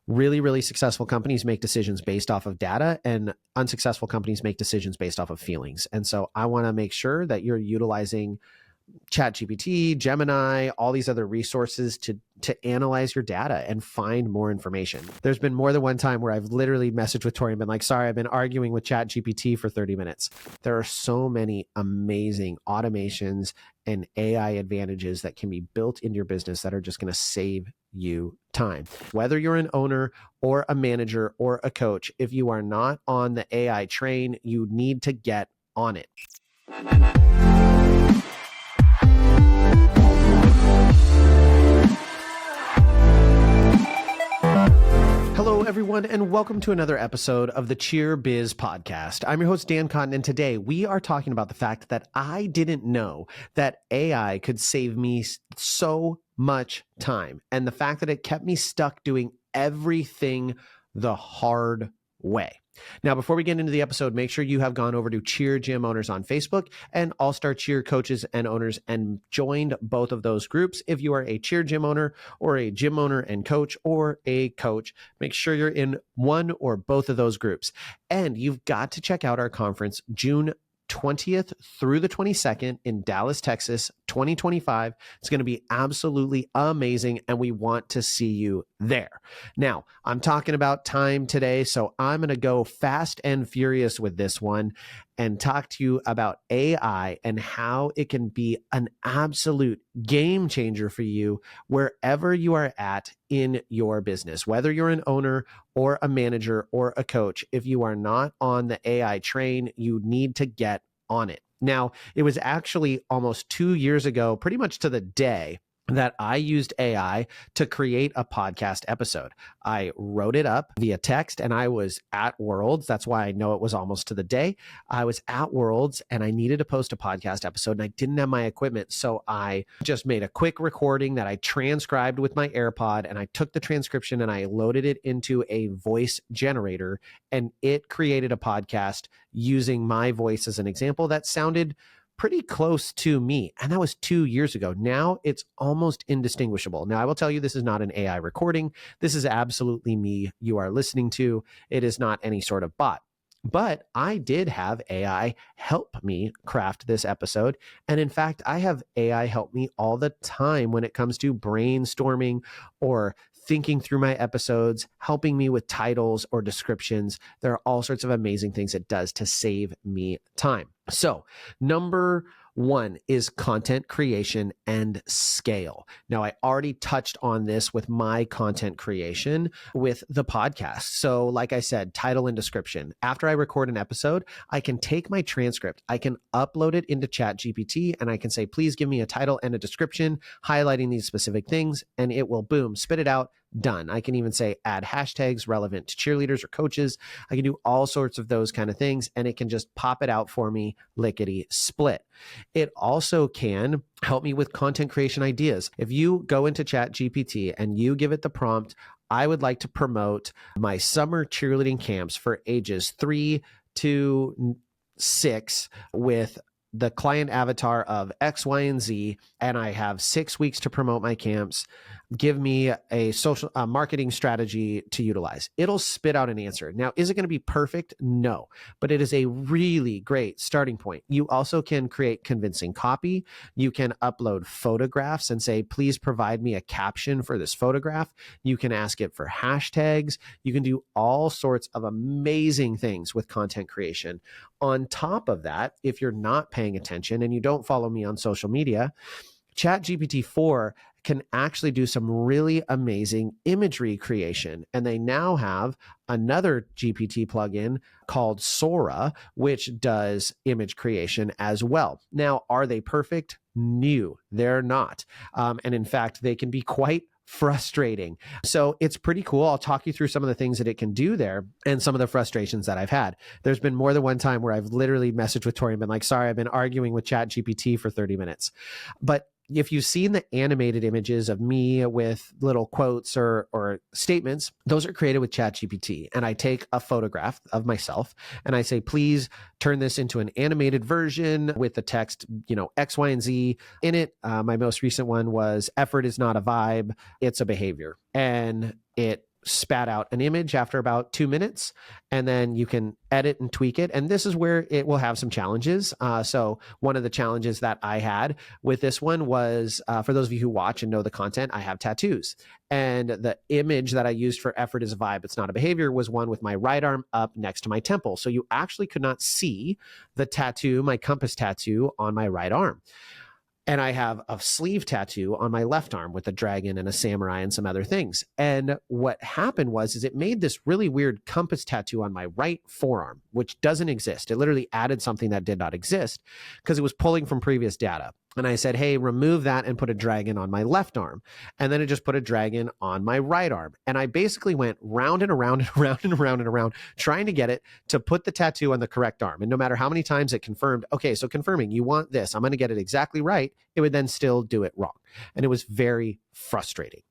Really, really successful companies make decisions based off of data, and unsuccessful companies make decisions based off of feelings. And so I want to make sure that you're utilizing ChatGPT, Gemini, all these other resources to analyze your data and find more information. There's been more than one time where I've literally messaged with Tori and been like, sorry, I've been arguing with ChatGPT for 30 minutes. There are so many amazing automations and AI advantages that can be built into your business that are just going to save you time. Whether you're an owner or a manager or a coach, if you are not on the AI train, you need to get on it. Hello, everyone, and welcome to another episode of the Cheer Biz Podcast. I'm your host, Dan Cotton, and today we are talking about the fact that I didn't know that AI could save me so much time, and the fact that it kept me stuck doing everything the hard way. Now, before we get into the episode, make sure you have gone over to Cheer Gym Owners on Facebook and All-Star Cheer Coaches and Owners and joined both of those groups. If you are a Cheer Gym owner or a gym owner and coach or a coach, make sure you're in one or both of those groups. And you've got to check out our conference June 20th through the 22nd in Dallas, Texas, 2025. It's going to be absolutely amazing, and we want to see you there. Now, I'm talking about time today, so I'm going to go fast and furious with this one and talk to you about AI and how it can be an absolute game changer for you wherever you are at in your business. Whether you're an owner or a manager or a coach, if you are not on the AI train, you need to get on it. Now, it was actually almost 2 years ago, pretty much to the day, that I used AI to create a podcast episode. I wrote it up via text and I was at Worlds. That's why I know it was almost to the day. I was at Worlds and I needed to post a podcast episode and I didn't have my equipment. So I just made a quick recording that I transcribed with my AirPod, and I took the transcription and I loaded it into a voice generator, and it created a podcast using my voice as an example that sounded pretty close to me. And that was 2 years ago. Now it's almost indistinguishable. Now I will tell you, this is not an AI recording. This is absolutely me you are listening to. It is not any sort of bot. But I did have AI help me craft this episode. And in fact, I have AI help me all the time when it comes to brainstorming or thinking through my episodes, helping me with titles or descriptions. There are all sorts of amazing things it does to save me time. So, number one is content creation and scale. Now, I already touched on this with my content creation with the podcast. So, like I said, title and description. After I record an episode, I can take my transcript, I can upload it into ChatGPT, and I can say, please give me a title and a description highlighting these specific things, and it will, boom, spit it out. Done. I can even say add hashtags relevant to cheerleaders or coaches. I can do all sorts of those kind of things, and it can just pop it out for me, lickety split. It also can help me with content creation ideas. If you go into ChatGPT and you give it the prompt, I would like to promote my summer cheerleading camps for ages 3 to 6 with the client avatar of X, Y, and Z, and I have 6 weeks to promote my camps. Give me a social marketing strategy to utilize. It'll spit out an answer. Now, is it going to be perfect? No, but it is a really great starting point. You also can create convincing copy. You can upload photographs and say, please provide me a caption for this photograph. You can ask it for hashtags. You can do all sorts of amazing things with content creation. On top of that, if you're not paying attention and you don't follow me on social media, ChatGPT 4 can actually do some really amazing imagery creation. And they now have another GPT plugin called Sora, which does image creation as well. Now, are they perfect? No, they're not. And in fact, they can be quite frustrating. So it's pretty cool. I'll talk you through some of the things that it can do there and some of the frustrations that I've had. There's been more than one time where I've literally messaged with Tori and been like, sorry, I've been arguing with ChatGPT for 30 minutes. But if you've seen the animated images of me with little quotes or statements, those are created with ChatGPT. And I take a photograph of myself and I say, please turn this into an animated version with the text, X, Y, and Z in it. My most recent one was effort is not a vibe, it's a behavior. And it spat out an image after about 2 minutes, and then you can edit and tweak it. And this is where it will have some challenges. So one of the challenges that I had with this one was, for those of you who watch and know the content, I have tattoos. And the image that I used for effort is a vibe, it's not a behavior, was one with my right arm up next to my temple. So you actually could not see the tattoo, my compass tattoo on my right arm. And I have a sleeve tattoo on my left arm with a dragon and a samurai and some other things. And what happened is it made this really weird compass tattoo on my right forearm, which doesn't exist. It literally added something that did not exist because it was pulling from previous data. And I said, hey, remove that and put a dragon on my left arm. And then it just put a dragon on my right arm. And I basically went round and around and around and around and around, trying to get it to put the tattoo on the correct arm. And no matter how many times it confirmed, okay, so confirming you want this, I'm going to get it exactly right, it would then still do it wrong. And it was very frustrating.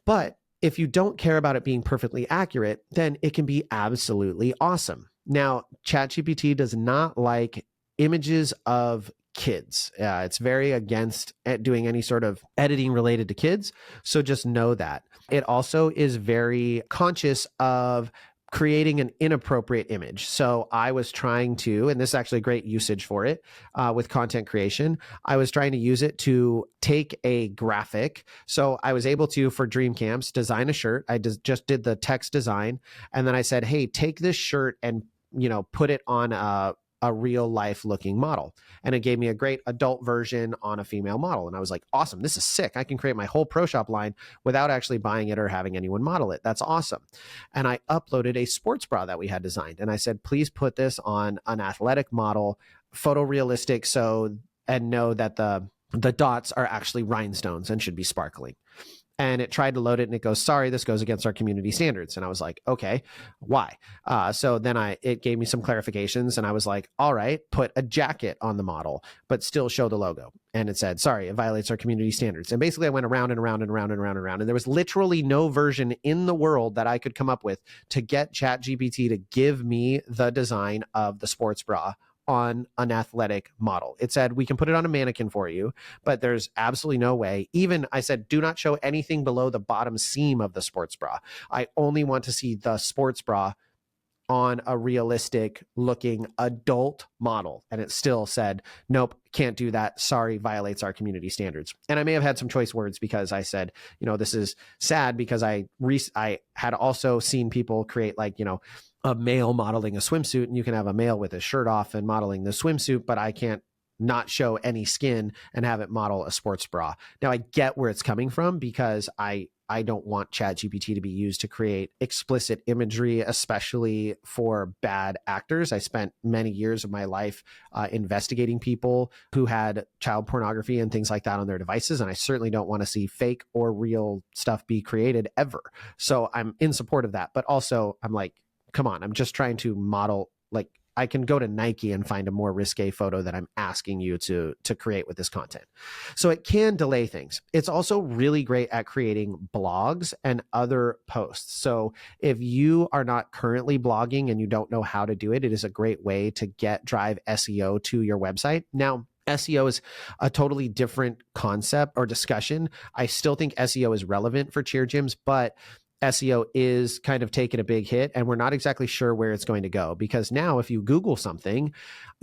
But if you don't care about it being perfectly accurate, then it can be absolutely awesome. Now, ChatGPT does not like images of kids. It's very against doing any sort of editing related to kids. So just know that. It also is very conscious of creating an inappropriate image. So I was trying to, and this is actually great usage for it with content creation, I was trying to use it to take a graphic. So I was able to, for dream camps, design a shirt. I just did the text design. And then I said, hey, take this shirt and, put it on a real life looking model. And it gave me a great adult version on a female model. And I was like, awesome, this is sick. I can create my whole Pro Shop line without actually buying it or having anyone model it. That's awesome. And I uploaded a sports bra that we had designed. And I said, please put this on an athletic model, photorealistic, and know that the dots are actually rhinestones and should be sparkling. And it tried to load it and it goes, sorry, this goes against our community standards. And I was like, okay, why? So then it gave me some clarifications and I was like, all right, put a jacket on the model, but still show the logo. And it said, sorry, it violates our community standards. And basically I went around and around and around and around and around. And there was literally no version in the world that I could come up with to get ChatGPT to give me the design of the sports bra on an athletic model. It said, we can put it on a mannequin for you, but there's absolutely no way. Even I said, do not show anything below the bottom seam of the sports bra. I only want to see the sports bra on a realistic looking adult model. And it still said, nope, can't do that. Sorry, violates our community standards. And I may have had some choice words because I said, this is sad because I had also seen people create a male modeling a swimsuit, and you can have a male with his shirt off and modeling the swimsuit, but I can't not show any skin and have it model a sports bra. Now I get where it's coming from because I don't want ChatGPT to be used to create explicit imagery, especially for bad actors. I spent many years of my life investigating people who had child pornography and things like that on their devices. And I certainly don't want to see fake or real stuff be created ever. So I'm in support of that. But also I'm like, come on, I'm just trying to model, I can go to Nike and find a more risque photo that I'm asking you to create with this content. So it can delay things. It's also really great at creating blogs and other posts. So if you are not currently blogging and you don't know how to do it, it is a great way to drive SEO to your website. Now, SEO is a totally different concept or discussion. I still think SEO is relevant for cheer gyms, but SEO is kind of taking a big hit and we're not exactly sure where it's going to go, because now if you Google something,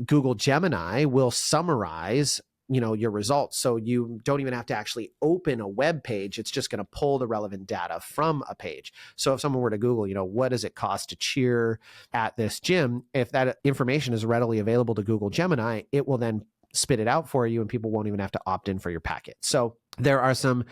Google Gemini will summarize your results. So you don't even have to actually open a web page. It's just going to pull the relevant data from a page. So if someone were to Google, what does it cost to cheer at this gym? If that information is readily available to Google Gemini, it will then spit it out for you and people won't even have to opt in for your packet. So there are some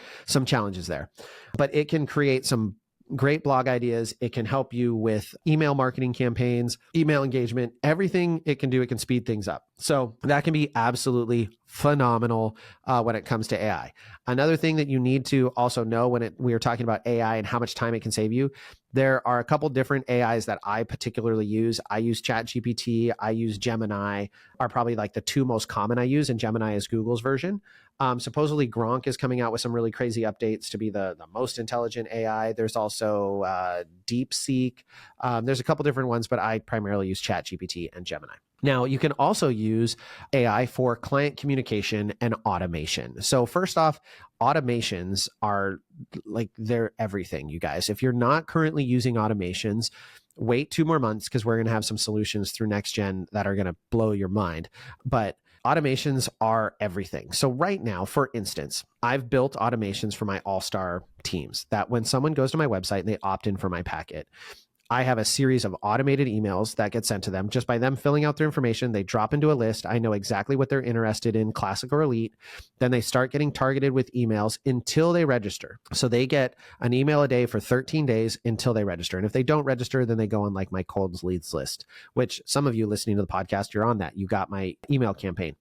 challenges there, but it can create some great blog ideas. It can help you with email marketing campaigns, email engagement, everything it can do. It can speed things up. So that can be absolutely phenomenal when it comes to AI. Another thing that you need to also know when we are talking about AI and how much time it can save you, there are a couple different AIs that I particularly use. I use ChatGPT, I use Gemini, are probably the two most common I use, and Gemini is Google's version. Supposedly Gronk is coming out with some really crazy updates to be the most intelligent AI. There's also DeepSeek. There's a couple different ones, but I primarily use ChatGPT and Gemini. Now, you can also use AI for client communication and automation. So first off, automations are like, they're everything, you guys. If you're not currently using automations, wait 2 more months because we're going to have some solutions through next gen that are going to blow your mind. But automations are everything. So right now, for instance, I've built automations for my all-star teams that when someone goes to my website and they opt in for my packet, I have a series of automated emails that get sent to them just by them filling out their information. They drop into a list. I know exactly what they're interested in, classic or elite. Then they start getting targeted with emails until they register. So they get an email a day for 13 days until they register. And if they don't register, then they go on like my cold leads list, which some of you listening to the podcast, you're on that. You got my email campaign.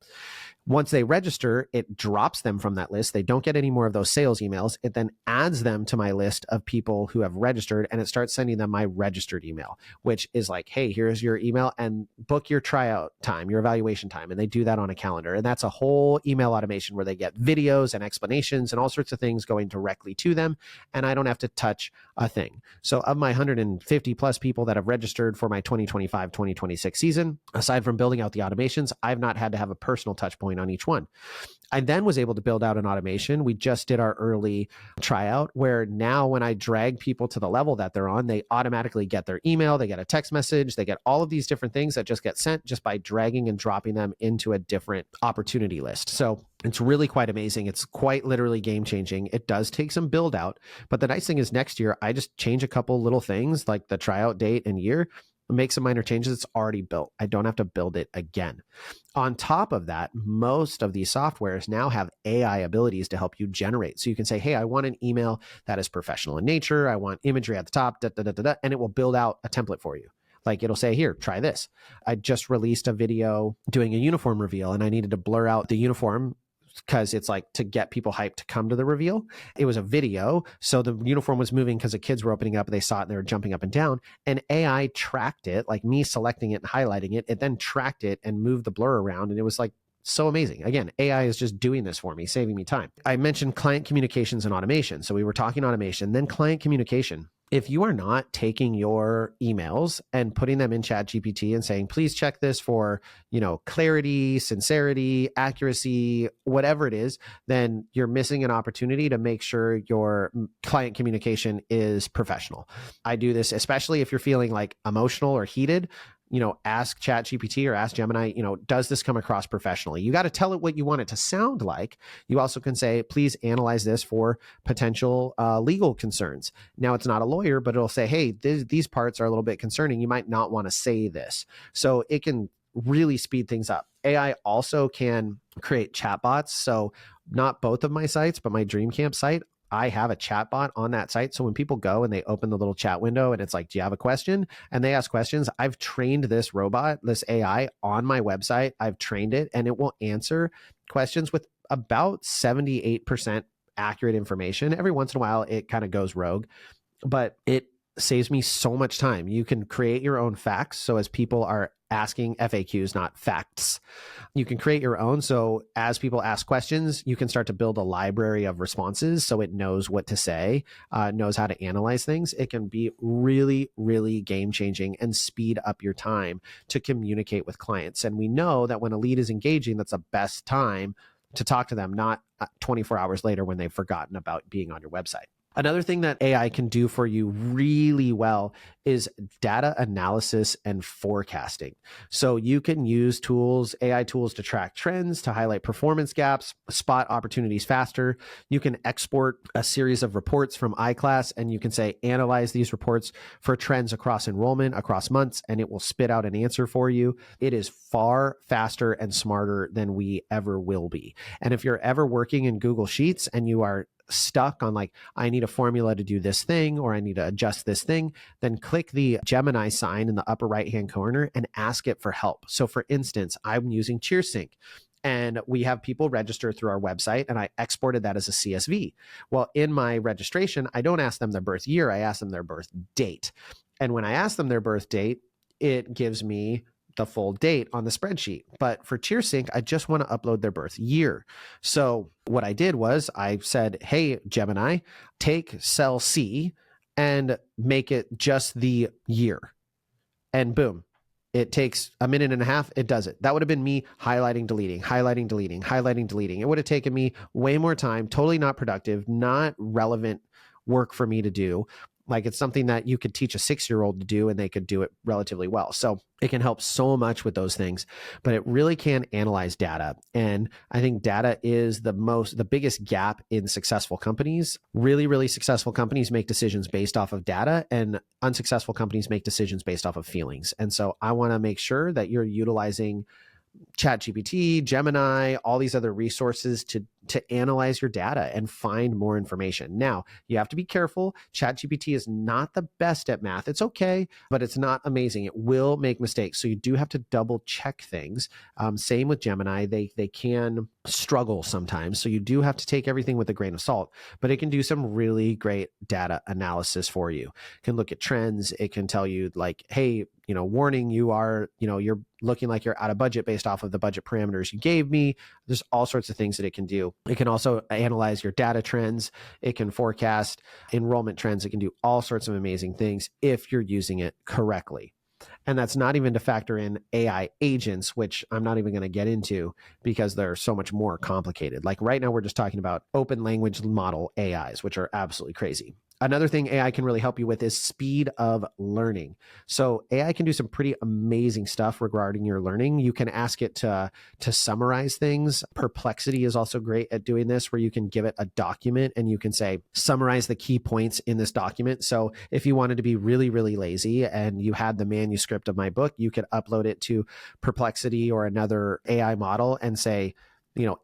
Once they register, it drops them from that list. They don't get any more of those sales emails. It then adds them to my list of people who have registered, and it starts sending them my registered email, which is like, hey, here's your email and book your tryout time, your evaluation time. And they do that on a calendar. And that's a whole email automation where they get videos and explanations and all sorts of things going directly to them. And I don't have to touch a thing. So of my 150 plus people that have registered for my 2025-2026 season, aside from building out the automations, I've not had to have a personal touch point on each one. I then was able to build out an automation. We just did our early tryout where now when I drag people to the level that they're on, they automatically get their email, they get a text message, they get all of these different things that just get sent just by dragging and dropping them into a different opportunity list. So it's really quite amazing. It's quite literally game changing. It does take some build out, but the nice thing is next year, I just change a couple little things like the tryout date and year, make some minor changes. It's already built. I don't have to build it again. On top of that, most of these softwares now have AI abilities to help you generate. So you can say, hey, I want an email that is professional in nature. I want imagery at the top, and it will build out a template for you. Like it'll say, here, try this. I just released a video doing a uniform reveal and I needed to blur out the uniform because it's like to get people hyped to come to the reveal. It was a video. So the uniform was moving because the kids were opening up. They saw it and they were jumping up and down. And AI tracked it, like me selecting it and highlighting it. It then tracked it and moved the blur around. And it was like so amazing. Again, AI is just doing this for me, saving me time. I mentioned client communications and automation. So we were talking automation, then client communication. If you are not taking your emails and putting them in ChatGPT and saying, please check this for, clarity, sincerity, accuracy, whatever it is, then you're missing an opportunity to make sure your client communication is professional. I do this, especially if you're feeling like emotional or heated. Ask ChatGPT or ask Gemini, does this come across professionally? You got to tell it what you want it to sound like. You also can say, please analyze this for potential legal concerns. Now, it's not a lawyer, but it'll say, hey, these parts are a little bit concerning. You might not want to say this. So it can really speed things up. AI also can create chatbots. So not both of my sites, but my Dream Camp site, I have a chatbot on that site. So when people go and they open the little chat window and it's like, do you have a question? And they ask questions. I've trained this robot, this AI on my website. I've trained it and it will answer questions with about 78% accurate information. Every once in a while, it kind of goes rogue, but it saves me so much time. You can create your own facts. So as people are asking FAQs, not facts, you can create your own. So as people ask questions, you can start to build a library of responses so it knows what to say, knows how to analyze things. It can be really, really game changing and speed up your time to communicate with clients. And we know that when a lead is engaging, that's the best time to talk to them, not 24 hours later when they've forgotten about being on your website. Another thing that AI can do for you really well is data analysis and forecasting. So you can use AI tools to track trends, to highlight performance gaps, spot opportunities faster. You can export a series of reports from iClass and you can say, analyze these reports for trends across enrollment, across months, and it will spit out an answer for you. It is far faster and smarter than we ever will be. And if you're ever working in Google Sheets and you are stuck on like, I need a formula to do this thing, or I need to adjust this thing, then click the Gemini sign in the upper right-hand corner and ask it for help. So for instance, I'm using CheerSync and we have people register through our website and I exported that as a CSV. Well, in my registration, I don't ask them their birth year, I ask them their birth date. And when I ask them their birth date, it gives me the full date on the spreadsheet. But for CheerSync, I just want to upload their birth year. So what I did was I said, hey, Gemini, take cell C and make it just the year. And boom, It takes a minute and a half. It does it. That would have been me highlighting, deleting, highlighting, deleting, highlighting, deleting. It would have taken me way more time, totally not productive, not relevant work for me to do. Like it's something that you could teach a 6-year-old to do and they could do it relatively well. So it can help so much with those things, but it really can analyze data. And I think data is the biggest gap in successful companies. Really, really successful companies make decisions based off of data, and unsuccessful companies make decisions based off of feelings. And so I want to make sure that you're utilizing ChatGPT, Gemini, all these other resources to analyze your data and find more information. Now, you have to be careful. ChatGPT is not the best at math. It's okay, but it's not amazing. It will make mistakes. So you do have to double check things. Same with Gemini. They can struggle sometimes. So you do have to take everything with a grain of salt, but it can do some really great data analysis for you. It can look at trends. It can tell you like, hey, warning, you're looking like you're out of budget based off of the budget parameters you gave me. There's all sorts of things that it can do. It can also analyze your data trends. It can forecast enrollment trends. It can do all sorts of amazing things if you're using it correctly. And that's not even to factor in AI agents, which I'm not even going to get into because they're so much more complicated. Like right now, we're just talking about open language model AIs, which are absolutely crazy. Another thing AI can really help you with is speed of learning. So AI can do some pretty amazing stuff regarding your learning. You can ask it to summarize things. Perplexity is also great at doing this, where you can give it a document and you can say, summarize the key points in this document. So if you wanted to be really, really lazy and you had the manuscript of my book, you could upload it to Perplexity or another AI model and say,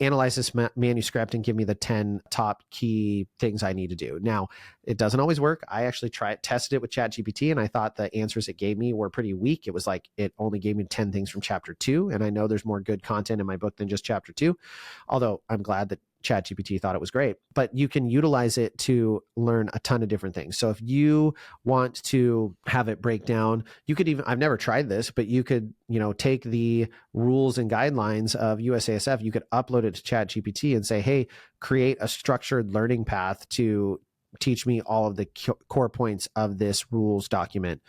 analyze this manuscript and give me the 10 top key things I need to do. Now, it doesn't always work. I actually tested it with ChatGPT, and I thought the answers it gave me were pretty weak. It was like, it only gave me 10 things from chapter 2. And I know there's more good content in my book than just chapter 2, although I'm glad that ChatGPT thought it was great. But you can utilize it to learn a ton of different things. So if you want to have it break down, you could even, I've never tried this, but you could, take the rules and guidelines of USASF, you could upload it to ChatGPT and say, hey, create a structured learning path to teach me all of the core points of this rules document,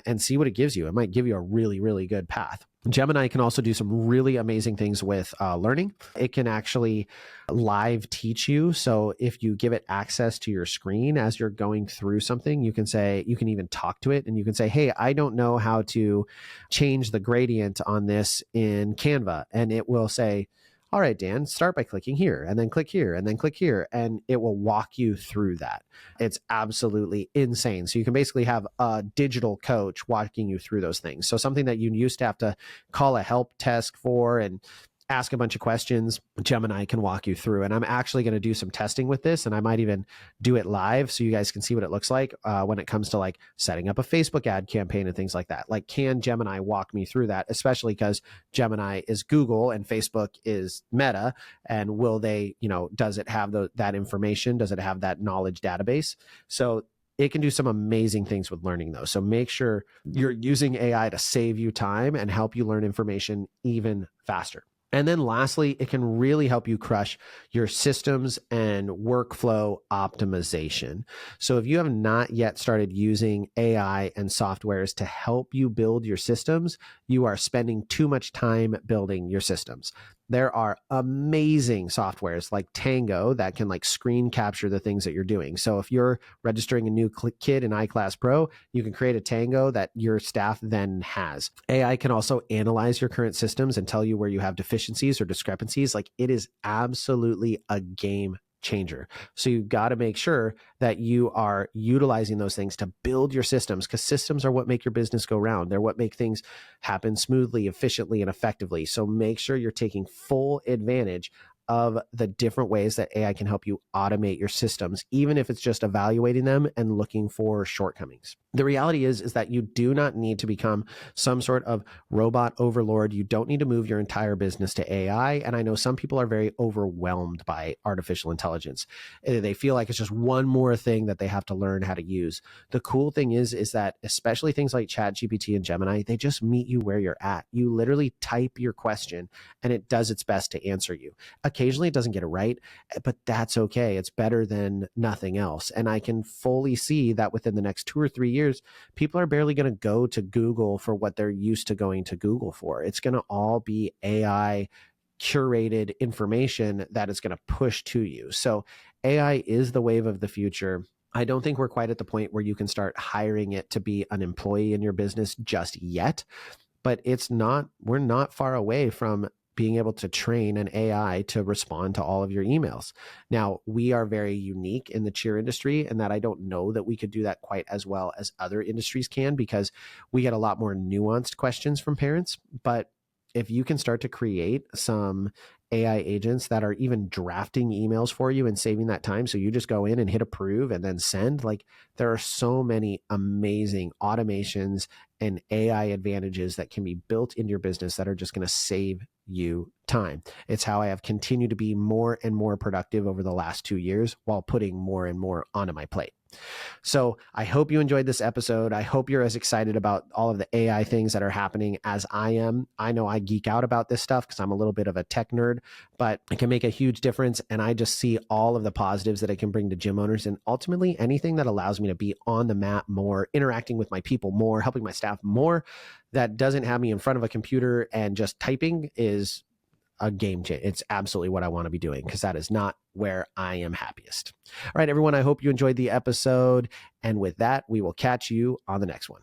and see what it gives you. It might give you a really, really good path. Gemini can also do some really amazing things with learning. It can actually live teach you. So if you give it access to your screen as you're going through something, you can even talk to it and you can say, hey, I don't know how to change the gradient on this in Canva. And it will say, all right, Dan, start by clicking here and then click here and then click here. And it will walk you through that. It's absolutely insane. So you can basically have a digital coach walking you through those things. So something that you used to have to call a help desk for and ask a bunch of questions, Gemini can walk you through. And I'm actually going to do some testing with this, and I might even do it live so you guys can see what it looks like when it comes to like setting up a Facebook ad campaign and things like that. Like, can Gemini walk me through that? Especially because Gemini is Google and Facebook is Meta. And will they, does it have that information? Does it have that knowledge database? So it can do some amazing things with learning though. So make sure you're using AI to save you time and help you learn information even faster. And then lastly, it can really help you crush your systems and workflow optimization. So if you have not yet started using AI and softwares to help you build your systems, you are spending too much time building your systems. There are amazing softwares like Tango that can like screen capture the things that you're doing. So if you're registering a new kid in iClass Pro, you can create a Tango that your staff then has. AI can also analyze your current systems and tell you where you have deficiencies or discrepancies. Like, it is absolutely a game changer. So you got to make sure that you are utilizing those things to build your systems, because systems are what make your business go round. They're what make things happen smoothly, efficiently, and effectively. So make sure you're taking full advantage of the different ways that AI can help you automate your systems, even if it's just evaluating them and looking for shortcomings. The reality is that you do not need to become some sort of robot overlord. You don't need to move your entire business to AI. And I know some people are very overwhelmed by artificial intelligence. They feel like it's just one more thing that they have to learn how to use. The cool thing is that especially things like ChatGPT and Gemini, they just meet you where you're at. You literally type your question and it does its best to answer you. occasionally it doesn't get it right, but that's okay. It's better than nothing else. And I can fully see that within the next 2 or 3 years, people are barely going to go to Google for what they're used to going to Google for. It's going to all be AI curated information that is going to push to you. So AI is the wave of the future. I don't think we're quite at the point where you can start hiring it to be an employee in your business just yet, but we're not far away from being able to train an AI to respond to all of your emails. Now, we are very unique in the cheer industry, and that I don't know that we could do that quite as well as other industries can, because we get a lot more nuanced questions from parents. But if you can start to create some AI agents that are even drafting emails for you and saving that time, so you just go in and hit approve and then send, like, there are so many amazing automations and AI advantages that can be built into your business that are just going to save you time. It's how I have continued to be more and more productive over the last 2 years while putting more and more onto my plate. So I hope you enjoyed this episode. I hope you're as excited about all of the AI things that are happening as I am. I know I geek out about this stuff because I'm a little bit of a tech nerd, but it can make a huge difference. And I just see all of the positives that it can bring to gym owners, and ultimately anything that allows me to be on the mat more, interacting with my people more, helping my staff more, that doesn't have me in front of a computer and just typing is a game changer. It's absolutely what I want to be doing, because that is not where I am happiest. All right, everyone, I hope you enjoyed the episode. And with that, we will catch you on the next one.